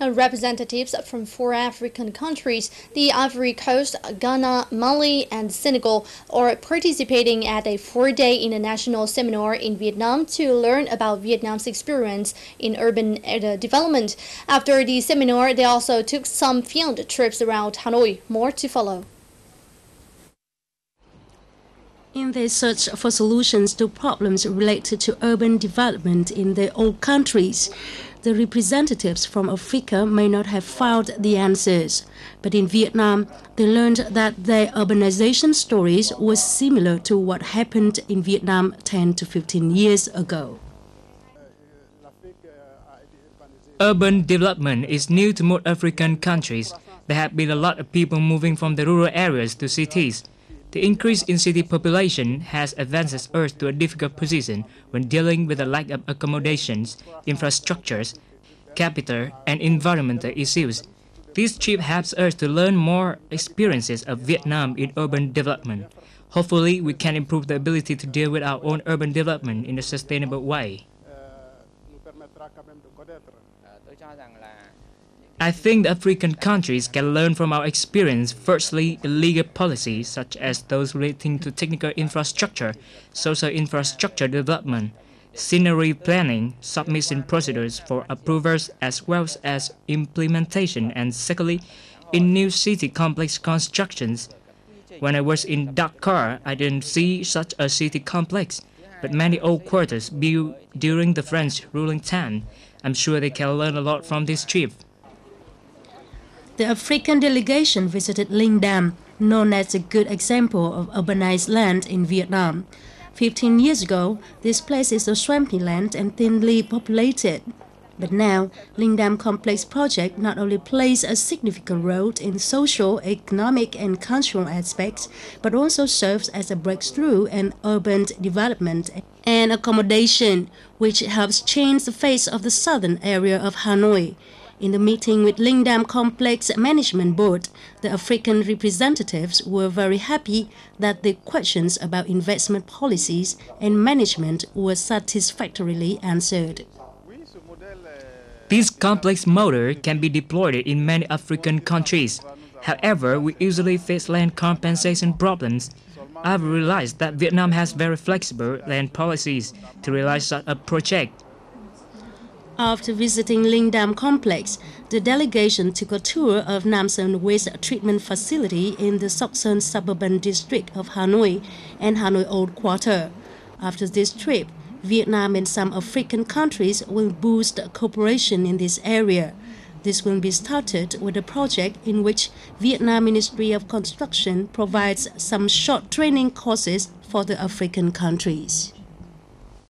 Representatives from 4 African countries, the Ivory Coast, Ghana, Mali, and Senegal, are participating at a 4-day international seminar in Vietnam to learn about Vietnam's experience in urban development. After the seminar, they also took some field trips around Hanoi. More to follow. In their search for solutions to problems related to urban development in their own countries, the representatives from Africa may not have found the answers. But in Vietnam, they learned that their urbanization stories were similar to what happened in Vietnam 10 to 15 years ago. Urban development is new to most African countries. There have been a lot of people moving from the rural areas to cities. The increase in city population has advanced Earth to a difficult position when dealing with the lack of accommodations, infrastructures, capital, and environmental issues. This trip helps us to learn more experiences of Vietnam in urban development. Hopefully, we can improve the ability to deal with our own urban development in a sustainable way. I think the African countries can learn from our experience, firstly, in legal policies such as those relating to technical infrastructure, social infrastructure development, scenery planning, submission procedures for approvals as well as implementation, and secondly, in new city complex constructions. When I was in Dakar, I didn't see such a city complex, but many old quarters built during the French ruling time. I'm sure they can learn a lot from this trip. The African delegation visited Linh Dam, known as a good example of urbanized land in Vietnam. 15 years ago, this place is a swampy land and thinly populated. But now, Linh Dam Complex project not only plays a significant role in social, economic, and cultural aspects, but also serves as a breakthrough in urban development and accommodation, which helps change the face of the southern area of Hanoi. In the meeting with Linh Dam Complex Management Board, the African representatives were very happy that the questions about investment policies and management were satisfactorily answered. This complex model can be deployed in many African countries. However, we usually face land compensation problems. I've realized that Vietnam has very flexible land policies to realize such a project. After visiting Linh Dam Complex, the delegation took a tour of Nam Son Waste Treatment Facility in the southern suburban district of Hanoi and Hanoi Old Quarter. After this trip, Vietnam and some African countries will boost cooperation in this area. This will be started with a project in which Vietnam Ministry of Construction provides some short training courses for the African countries.